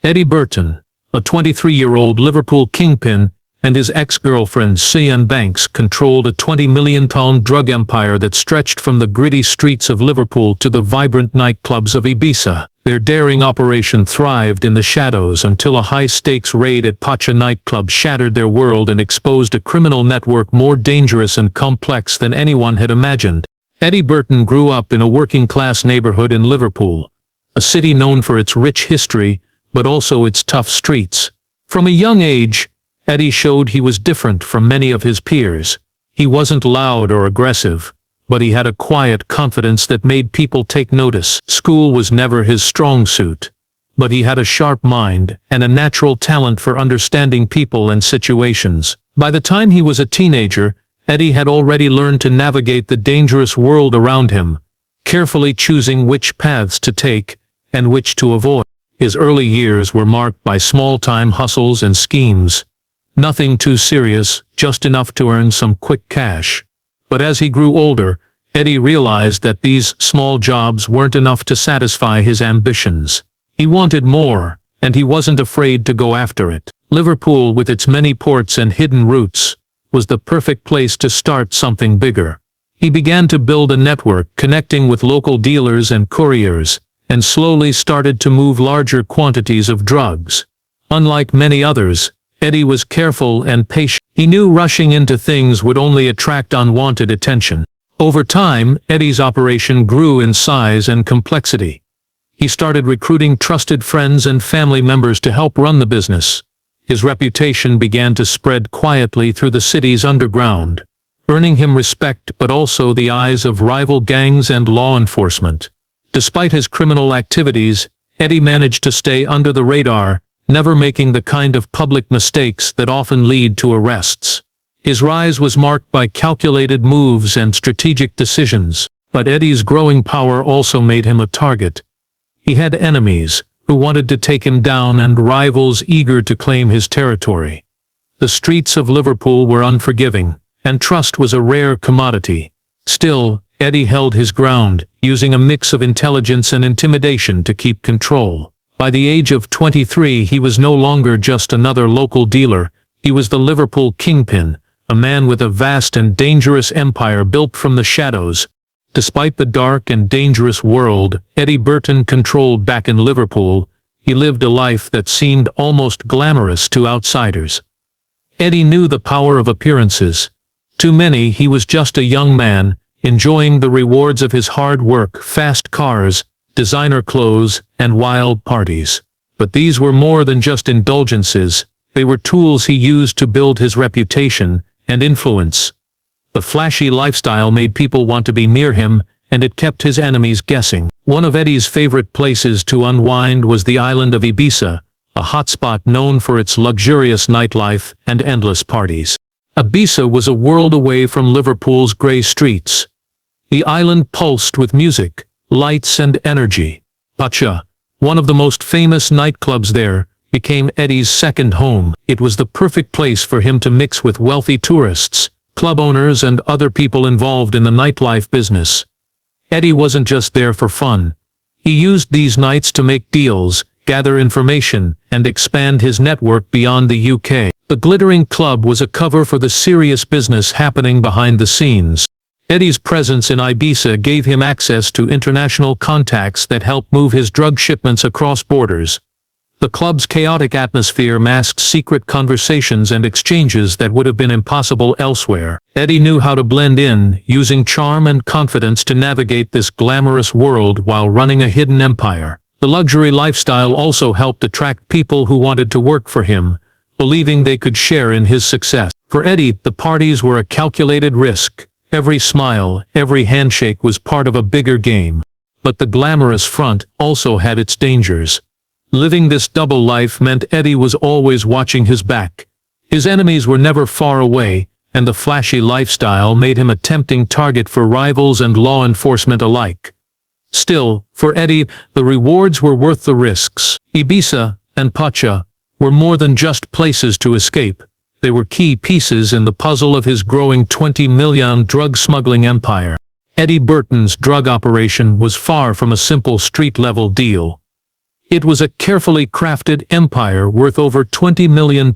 Eddie Burton, a 23-year-old Liverpool kingpin, and his ex-girlfriend Sian Banks controlled a 20-million-pound drug empire that stretched from the gritty streets of Liverpool to the vibrant nightclubs of Ibiza. Their daring operation thrived in the shadows until a high-stakes raid at Pacha nightclub shattered their world and exposed a criminal network more dangerous and complex than anyone had imagined. Eddie Burton grew up in a working-class neighborhood in Liverpool, a city known for its rich history, but also its tough streets. From a young age, Eddie showed he was different from many of his peers. He wasn't loud or aggressive, but he had a quiet confidence that made people take notice. School was never his strong suit, but he had a sharp mind and a natural talent for understanding people and situations. By the time he was a teenager, Eddie had already learned to navigate the dangerous world around him, carefully choosing which paths to take and which to avoid. His early years were marked by small-time hustles and schemes. Nothing too serious, just enough to earn some quick cash. But as he grew older, Eddie realized that these small jobs weren't enough to satisfy his ambitions. He wanted more, and he wasn't afraid to go after it. Liverpool, with its many ports and hidden routes, was the perfect place to start something bigger. He began to build a network connecting with local dealers and couriers, and slowly started to move larger quantities of drugs. Unlike many others, Eddie was careful and patient. He knew rushing into things would only attract unwanted attention. Over time, Eddie's operation grew in size and complexity. He started recruiting trusted friends and family members to help run the business. His reputation began to spread quietly through the city's underground, earning him respect but also the eyes of rival gangs and law enforcement. Despite his criminal activities, Eddie managed to stay under the radar, never making the kind of public mistakes that often lead to arrests. His rise was marked by calculated moves and strategic decisions, but Eddie's growing power also made him a target. He had enemies who wanted to take him down and rivals eager to claim his territory. The streets of Liverpool were unforgiving, and trust was a rare commodity. Still, Eddie held his ground, using a mix of intelligence and intimidation to keep control. By the age of 23, he was no longer just another local dealer. He was the Liverpool kingpin, a man with a vast and dangerous empire built from the shadows. Despite the dark and dangerous world Eddie Burton controlled back in Liverpool, he lived a life that seemed almost glamorous to outsiders. Eddie knew the power of appearances. To many, he was just a young man, enjoying the rewards of his hard work, fast cars, designer clothes, and wild parties. But these were more than just indulgences. They were tools he used to build his reputation and influence. The flashy lifestyle made people want to be near him, and it kept his enemies guessing. One of Eddie's favorite places to unwind was the island of Ibiza, a hotspot known for its luxurious nightlife and endless parties. Ibiza was a world away from Liverpool's grey streets. The island pulsed with music, lights and energy. Pacha, one of the most famous nightclubs there, became Eddie's second home. It was the perfect place for him to mix with wealthy tourists, club owners and other people involved in the nightlife business. Eddie wasn't just there for fun. He used these nights to make deals, gather information, and expand his network beyond the UK. The glittering club was a cover for the serious business happening behind the scenes. Eddie's presence in Ibiza gave him access to international contacts that helped move his drug shipments across borders. The club's chaotic atmosphere masked secret conversations and exchanges that would have been impossible elsewhere. Eddie knew how to blend in, using charm and confidence to navigate this glamorous world while running a hidden empire. The luxury lifestyle also helped attract people who wanted to work for him, believing they could share in his success. For Eddie, the parties were a calculated risk. Every smile, every handshake was part of a bigger game. But the glamorous front also had its dangers. Living this double life meant Eddie was always watching his back. His enemies were never far away, and the flashy lifestyle made him a tempting target for rivals and law enforcement alike. Still, for Eddie, the rewards were worth the risks. Ibiza and Pacha were more than just places to escape. They were key pieces in the puzzle of his growing 20 million drug smuggling empire. Eddie Burton's drug operation was far from a simple street-level deal. It was a carefully crafted empire worth over £20 million.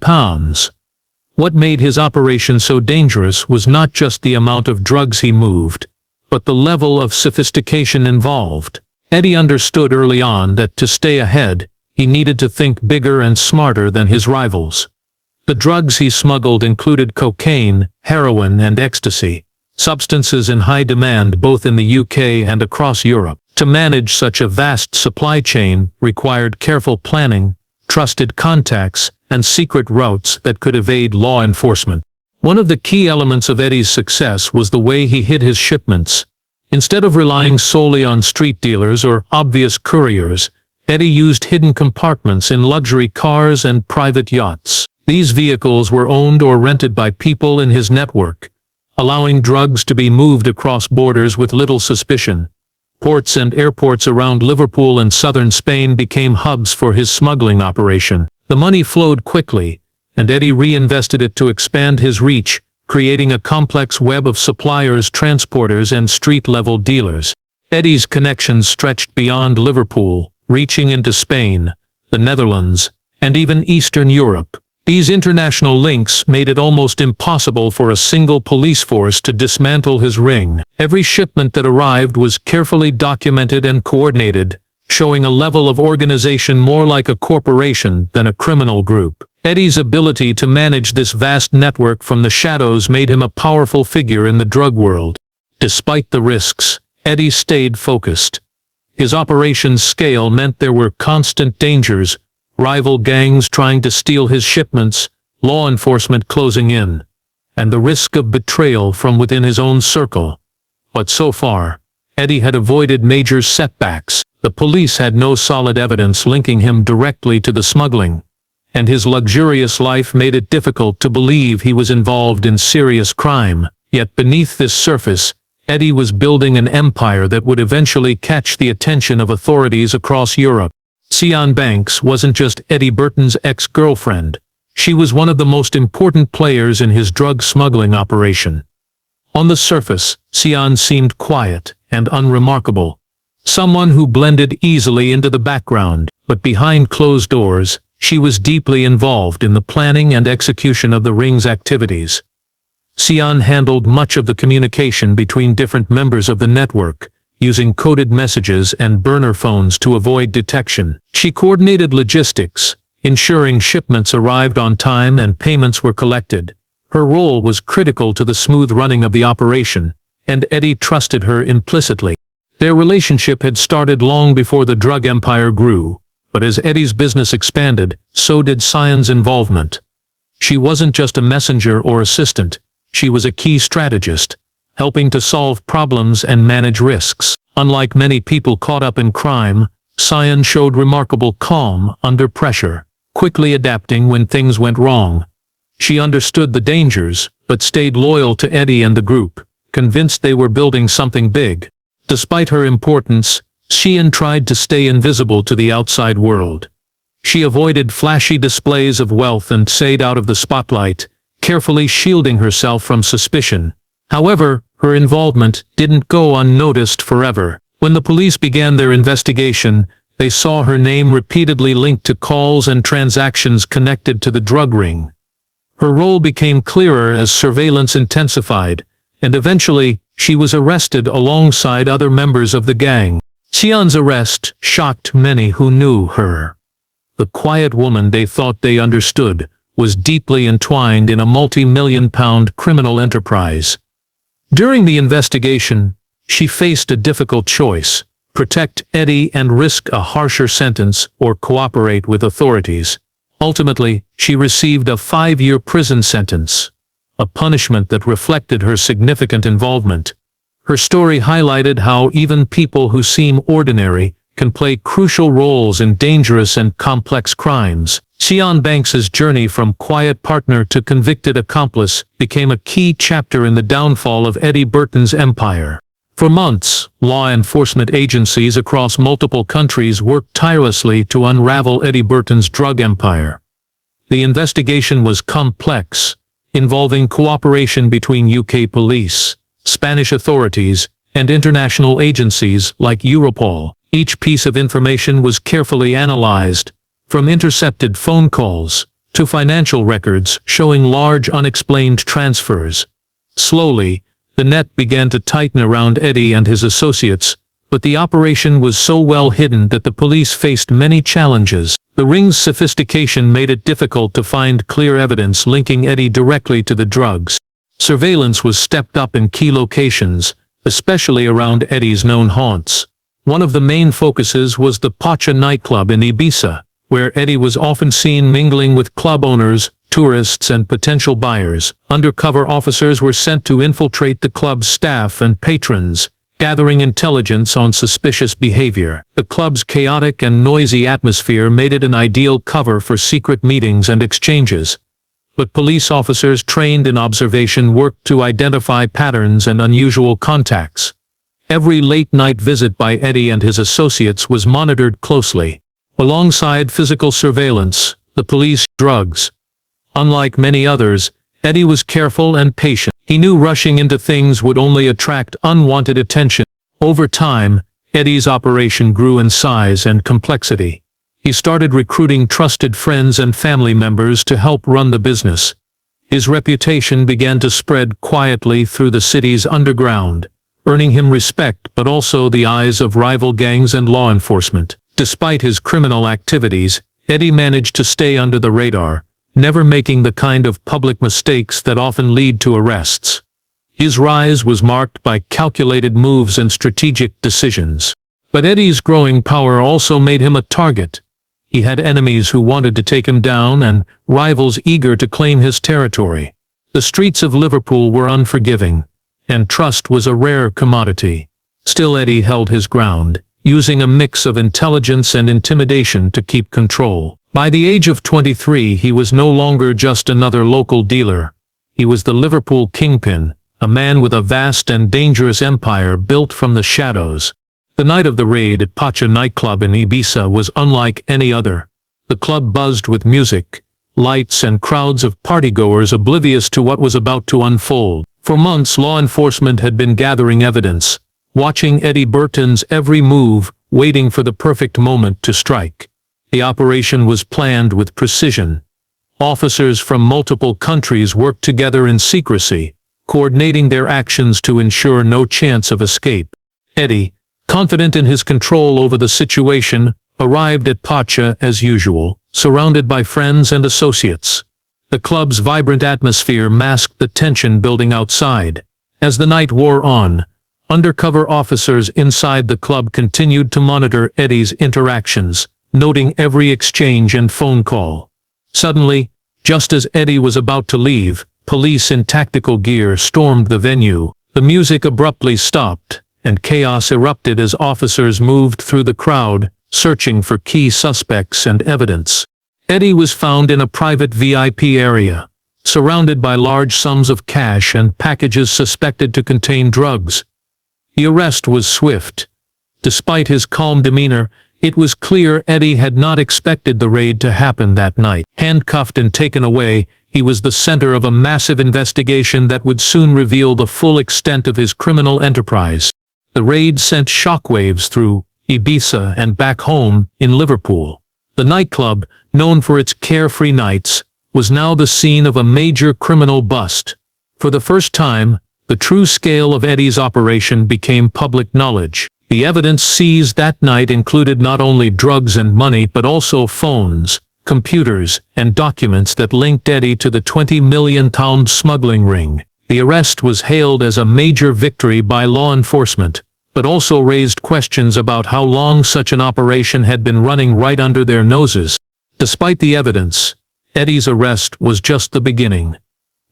What made his operation so dangerous was not just the amount of drugs he moved, but the level of sophistication involved. Eddie understood early on that to stay ahead, he needed to think bigger and smarter than his rivals. The drugs he smuggled included cocaine, heroin, and ecstasy, substances in high demand both in the UK and across Europe. To manage such a vast supply chain required careful planning, trusted contacts, and secret routes that could evade law enforcement. One of the key elements of Eddie's success was the way he hid his shipments. Instead of relying solely on street dealers or obvious couriers, Eddie used hidden compartments in luxury cars and private yachts. These vehicles were owned or rented by people in his network, allowing drugs to be moved across borders with little suspicion. Ports and airports around Liverpool and southern Spain became hubs for his smuggling operation. The money flowed quickly, and Eddie reinvested it to expand his reach, creating a complex web of suppliers, transporters, and street-level dealers. Eddie's connections stretched beyond Liverpool, reaching into Spain, the Netherlands, and even Eastern Europe. These international links made it almost impossible for a single police force to dismantle his ring. Every shipment that arrived was carefully documented and coordinated, showing a level of organization more like a corporation than a criminal group. Eddie's ability to manage this vast network from the shadows made him a powerful figure in the drug world. Despite the risks, Eddie stayed focused. His operation's scale meant there were constant dangers, rival gangs trying to steal his shipments, law enforcement closing in, and the risk of betrayal from within his own circle. But so far, Eddie had avoided major setbacks. The police had no solid evidence linking him directly to the smuggling, and his luxurious life made it difficult to believe he was involved in serious crime. Yet beneath this surface, Eddie was building an empire that would eventually catch the attention of authorities across Europe. Sian Banks wasn't just Eddie Burton's ex-girlfriend. She was one of the most important players in his drug smuggling operation. On the surface, Sian seemed quiet and unremarkable, someone who blended easily into the background, but behind closed doors, she was deeply involved in the planning and execution of the ring's activities. Sian handled much of the communication between different members of the network, using coded messages and burner phones to avoid detection. She coordinated logistics, ensuring shipments arrived on time and payments were collected. Her role was critical to the smooth running of the operation, and Eddie trusted her implicitly. Their relationship had started long before the drug empire grew, but as Eddie's business expanded, so did Sian's involvement. She wasn't just a messenger or assistant, she was a key strategist, helping to solve problems and manage risks. Unlike many people caught up in crime, Sian showed remarkable calm under pressure, quickly adapting when things went wrong. She understood the dangers, but stayed loyal to Eddie and the group, convinced they were building something big. Despite her importance, Sian tried to stay invisible to the outside world. She avoided flashy displays of wealth and stayed out of the spotlight, carefully shielding herself from suspicion. However, her involvement didn't go unnoticed forever. When the police began their investigation, they saw her name repeatedly linked to calls and transactions connected to the drug ring. Her role became clearer as surveillance intensified, and eventually, she was arrested alongside other members of the gang. Sian's arrest shocked many who knew her. The quiet woman they thought they understood was deeply entwined in a multi-million-pound criminal enterprise. During the investigation, she faced a difficult choice: protect Eddie and risk a harsher sentence or cooperate with authorities. Ultimately, she received a 5-year prison sentence, a punishment that reflected her significant involvement. Her story highlighted how even people who seem ordinary can play crucial roles in dangerous and complex crimes. Sian Banks's journey from quiet partner to convicted accomplice became a key chapter in the downfall of Eddie Burton's empire. For months, law enforcement agencies across multiple countries worked tirelessly to unravel Eddie Burton's drug empire. The investigation was complex, involving cooperation between UK police, Spanish authorities, and international agencies like Europol. Each piece of information was carefully analyzed, from intercepted phone calls to financial records showing large unexplained transfers. Slowly, the net began to tighten around Eddie and his associates, but the operation was so well hidden that the police faced many challenges. The ring's sophistication made it difficult to find clear evidence linking Eddie directly to the drugs. Surveillance was stepped up in key locations, especially around Eddie's known haunts. One of the main focuses was the Pacha nightclub in Ibiza, where Eddie was often seen mingling with club owners, tourists and potential buyers. Undercover officers were sent to infiltrate the club's staff and patrons, gathering intelligence on suspicious behavior. The club's chaotic and noisy atmosphere made it an ideal cover for secret meetings and exchanges. But police officers trained in observation worked to identify patterns and unusual contacts. Every late-night visit by Eddie and his associates was monitored closely. Alongside physical surveillance, the police drugs. Unlike many others, Eddie was careful and patient. He knew rushing into things would only attract unwanted attention. Over time, Eddie's operation grew in size and complexity. He started recruiting trusted friends and family members to help run the business. His reputation began to spread quietly through the city's underground, earning him respect but also the eyes of rival gangs and law enforcement. Despite his criminal activities, Eddie managed to stay under the radar, never making the kind of public mistakes that often lead to arrests. His rise was marked by calculated moves and strategic decisions. But Eddie's growing power also made him a target. He had enemies who wanted to take him down and rivals eager to claim his territory. The streets of Liverpool were unforgiving, and trust was a rare commodity. Still Eddie held his ground, using a mix of intelligence and intimidation to keep control. By the age of 23 he was no longer just another local dealer. He was the Liverpool Kingpin, a man with a vast and dangerous empire built from the shadows. The night of the raid at Pacha nightclub in Ibiza was unlike any other. The club buzzed with music, lights and crowds of partygoers oblivious to what was about to unfold. For months law enforcement had been gathering evidence, watching Eddie Burton's every move, waiting for the perfect moment to strike. The operation was planned with precision. Officers from multiple countries worked together in secrecy, coordinating their actions to ensure no chance of escape. Eddie, confident in his control over the situation, arrived at Pacha as usual, surrounded by friends and associates. The club's vibrant atmosphere masked the tension building outside. As the night wore on, undercover officers inside the club continued to monitor Eddie's interactions, noting every exchange and phone call. Suddenly, just as Eddie was about to leave, police in tactical gear stormed the venue. The music abruptly stopped, and chaos erupted as officers moved through the crowd, searching for key suspects and evidence. Eddie was found in a private VIP area, surrounded by large sums of cash and packages suspected to contain drugs. The arrest was swift. Despite his calm demeanor, it was clear Eddie had not expected the raid to happen that night. Handcuffed and taken away, he was the center of a massive investigation that would soon reveal the full extent of his criminal enterprise. The raid sent shockwaves through Ibiza and back home in Liverpool. The nightclub, known for its carefree nights, was now the scene of a major criminal bust. For the first time, the true scale of Eddie's operation became public knowledge. The evidence seized that night included not only drugs and money but also phones, computers, and documents that linked Eddie to the £20 million smuggling ring. The arrest was hailed as a major victory by law enforcement, but also raised questions about how long such an operation had been running right under their noses. Despite the evidence, Eddie's arrest was just the beginning.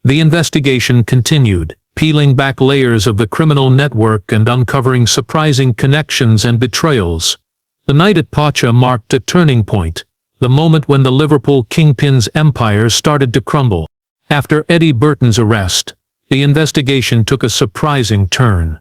The investigation continued, peeling back layers of the criminal network and uncovering surprising connections and betrayals. The night at Pacha marked a turning point, the moment when the Liverpool Kingpin's empire started to crumble. After Eddie Burton's arrest, the investigation took a surprising turn.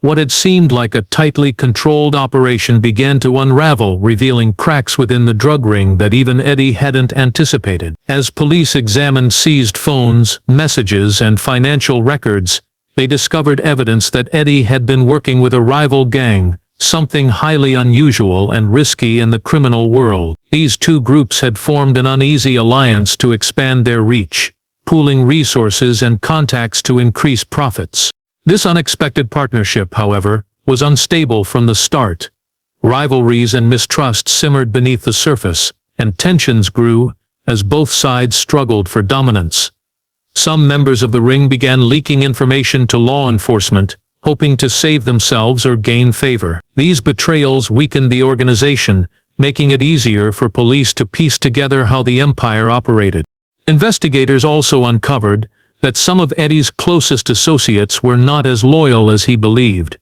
What had seemed like a tightly controlled operation began to unravel, revealing cracks within the drug ring that even Eddie hadn't anticipated. As police examined seized phones, messages, and financial records, they discovered evidence that Eddie had been working with a rival gang, something highly unusual and risky in the criminal world. These two groups had formed an uneasy alliance to expand their reach, pooling resources and contacts to increase profits. This unexpected partnership, however, was unstable from the start. Rivalries and mistrust simmered beneath the surface, and tensions grew as both sides struggled for dominance. Some members of the ring began leaking information to law enforcement, hoping to save themselves or gain favor. These betrayals weakened the organization, making it easier for police to piece together how the empire operated. Investigators also uncovered that some of Eddie's closest associates were not as loyal as he believed.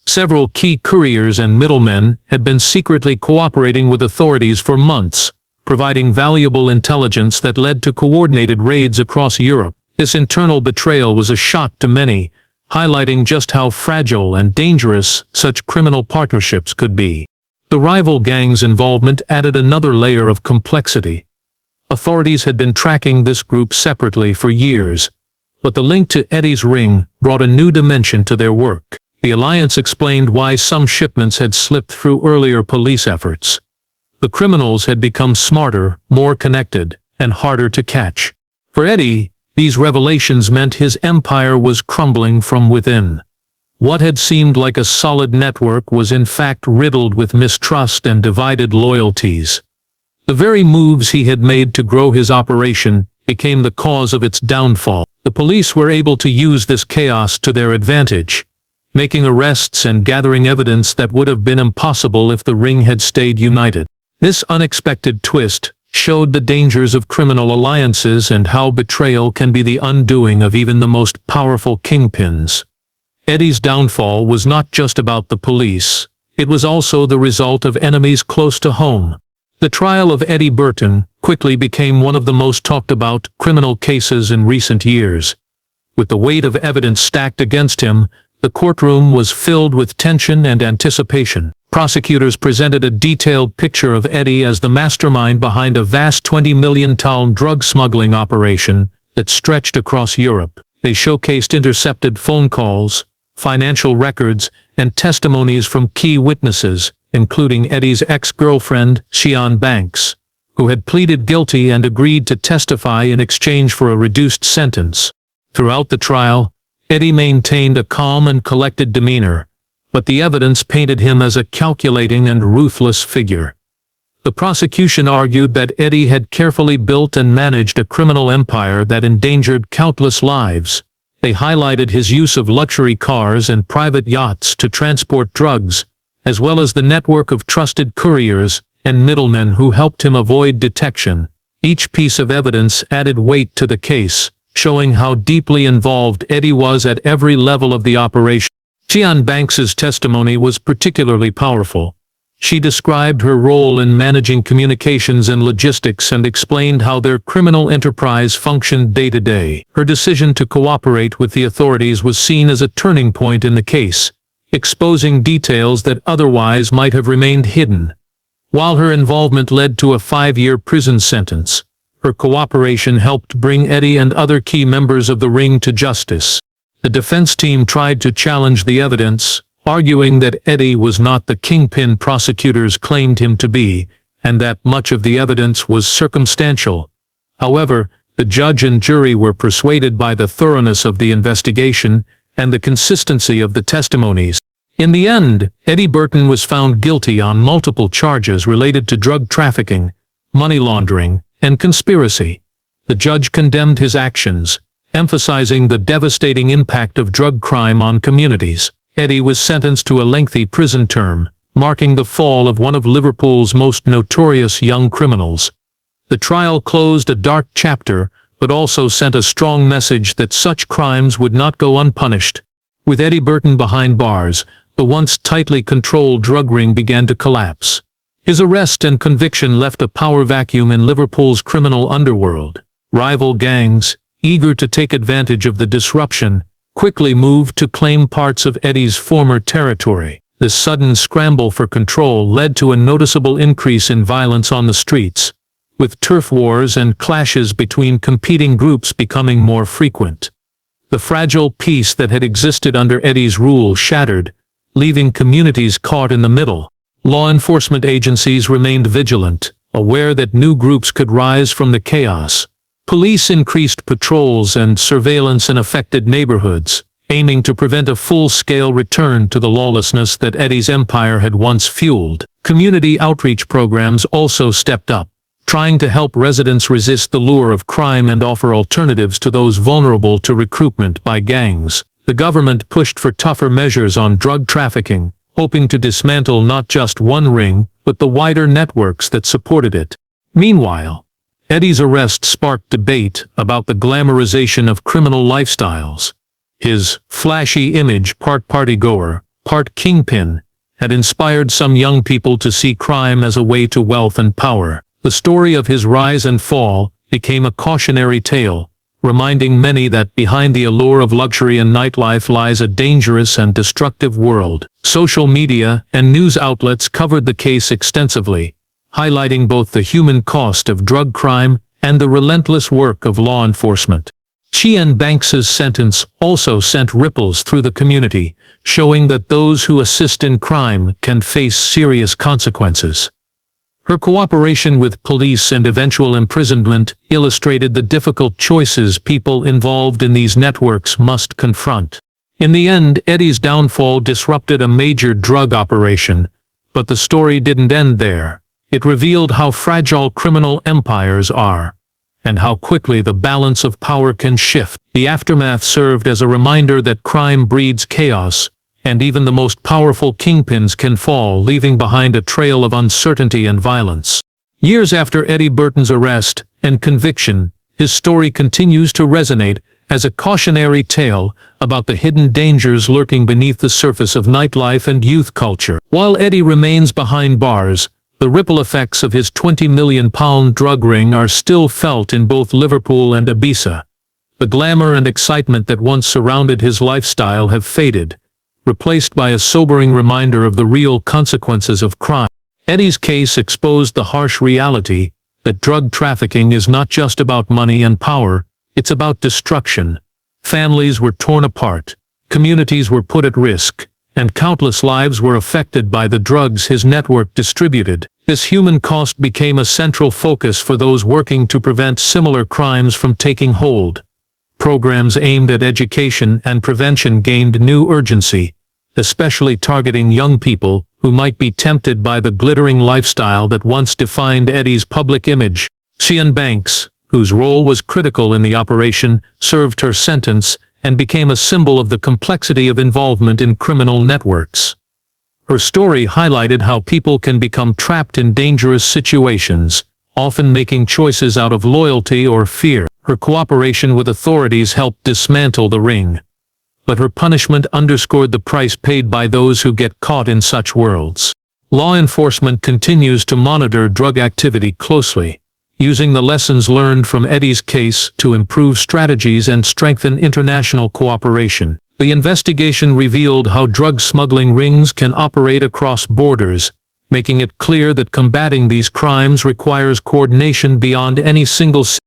Several key couriers and middlemen had been secretly cooperating with authorities for months, providing valuable intelligence that led to coordinated raids across Europe. This internal betrayal was a shock to many, highlighting just how fragile and dangerous such criminal partnerships could be. The rival gangs' involvement added another layer of complexity. Authorities had been tracking this group separately for years, but the link to Eddie's ring brought a new dimension to their work. The alliance explained why some shipments had slipped through earlier police efforts. The criminals had become smarter, more connected, and harder to catch. For Eddie, these revelations meant his empire was crumbling from within. What had seemed like a solid network was in fact riddled with mistrust and divided loyalties. The very moves he had made to grow his operation became the cause of its downfall. The police were able to use this chaos to their advantage, making arrests and gathering evidence that would have been impossible if the ring had stayed united. This unexpected twist showed the dangers of criminal alliances and how betrayal can be the undoing of even the most powerful kingpins. Eddie's downfall was not just about the police, it was also the result of enemies close to home. The trial of Eddie Burton quickly became one of the most talked about criminal cases in recent years. With the weight of evidence stacked against him, the courtroom was filled with tension and anticipation. Prosecutors presented a detailed picture of Eddie as the mastermind behind a vast 20 million pound drug smuggling operation that stretched across Europe. They showcased intercepted phone calls, financial records, and testimonies from key witnesses, including Eddie's ex-girlfriend, Sian Banks, who had pleaded guilty and agreed to testify in exchange for a reduced sentence. Throughout the trial, Eddie maintained a calm and collected demeanor, but the evidence painted him as a calculating and ruthless figure. The prosecution argued that Eddie had carefully built and managed a criminal empire that endangered countless lives. They highlighted his use of luxury cars and private yachts to transport drugs, as well as the network of trusted couriers and middlemen who helped him avoid detection. Each piece of evidence added weight to the case, showing how deeply involved Eddie was at every level of the operation. Sian Banks's testimony was particularly powerful. She described her role in managing communications and logistics and explained how their criminal enterprise functioned day to day. Her decision to cooperate with the authorities was seen as a turning point in the case, exposing details that otherwise might have remained hidden. While her involvement led to a 5-year prison sentence, her cooperation helped bring Eddie and other key members of the ring to justice. The defense team tried to challenge the evidence, arguing that Eddie was not the kingpin prosecutors claimed him to be, and that much of the evidence was circumstantial. However, the judge and jury were persuaded by the thoroughness of the investigation and the consistency of the testimonies. In the end, Eddie Burton was found guilty on multiple charges related to drug trafficking, money laundering, and conspiracy. The judge condemned his actions, emphasizing the devastating impact of drug crime on communities. Eddie was sentenced to a lengthy prison term, marking the fall of one of Liverpool's most notorious young criminals. The trial closed a dark chapter, but also sent a strong message that such crimes would not go unpunished. With Eddie Burton behind bars, the once tightly controlled drug ring began to collapse. His arrest and conviction left a power vacuum in Liverpool's criminal underworld. Rival gangs, eager to take advantage of the disruption, quickly moved to claim parts of Eddie's former territory. This sudden scramble for control led to a noticeable increase in violence on the streets, with turf wars and clashes between competing groups becoming more frequent. The fragile peace that had existed under Eddie's rule shattered, leaving communities caught in the middle. Law enforcement agencies remained vigilant, aware that new groups could rise from the chaos. Police increased patrols and surveillance in affected neighborhoods, aiming to prevent a full-scale return to the lawlessness that Eddie's empire had once fueled. Community outreach programs also stepped up, trying to help residents resist the lure of crime and offer alternatives to those vulnerable to recruitment by gangs. The government pushed for tougher measures on drug trafficking, hoping to dismantle not just one ring, but the wider networks that supported it. Meanwhile, Eddie's arrest sparked debate about the glamorization of criminal lifestyles. His flashy image, part partygoer, part kingpin, had inspired some young people to see crime as a way to wealth and power. The story of his rise and fall became a cautionary tale, reminding many that behind the allure of luxury and nightlife lies a dangerous and destructive world. Social media and news outlets covered the case extensively, highlighting both the human cost of drug crime and the relentless work of law enforcement. Sian Banks's sentence also sent ripples through the community, showing that those who assist in crime can face serious consequences. Her cooperation with police and eventual imprisonment illustrated the difficult choices people involved in these networks must confront. In the end, Eddie's downfall disrupted a major drug operation, but the story didn't end there. It revealed how fragile criminal empires are, and how quickly the balance of power can shift. The aftermath served as a reminder that crime breeds chaos, and even the most powerful kingpins can fall, leaving behind a trail of uncertainty and violence. Years after Eddie Burton's arrest and conviction, his story continues to resonate as a cautionary tale about the hidden dangers lurking beneath the surface of nightlife and youth culture. While Eddie remains behind bars, the ripple effects of his £20 million drug ring are still felt in both Liverpool and Ibiza. The glamour and excitement that once surrounded his lifestyle have faded, replaced by a sobering reminder of the real consequences of crime. Eddie's case exposed the harsh reality that drug trafficking is not just about money and power, it's about destruction. Families were torn apart, communities were put at risk, and countless lives were affected by the drugs his network distributed. This human cost became a central focus for those working to prevent similar crimes from taking hold. Programs aimed at education and prevention gained new urgency, especially targeting young people who might be tempted by the glittering lifestyle that once defined Eddie's public image. Sian Banks, whose role was critical in the operation, served her sentence and became a symbol of the complexity of involvement in criminal networks. Her story highlighted how people can become trapped in dangerous situations, often making choices out of loyalty or fear. Her cooperation with authorities helped dismantle the ring, but her punishment underscored the price paid by those who get caught in such worlds. Law enforcement continues to monitor drug activity closely, using the lessons learned from Eddie's case to improve strategies and strengthen international cooperation. The investigation revealed how drug smuggling rings can operate across borders, making it clear that combating these crimes requires coordination beyond any single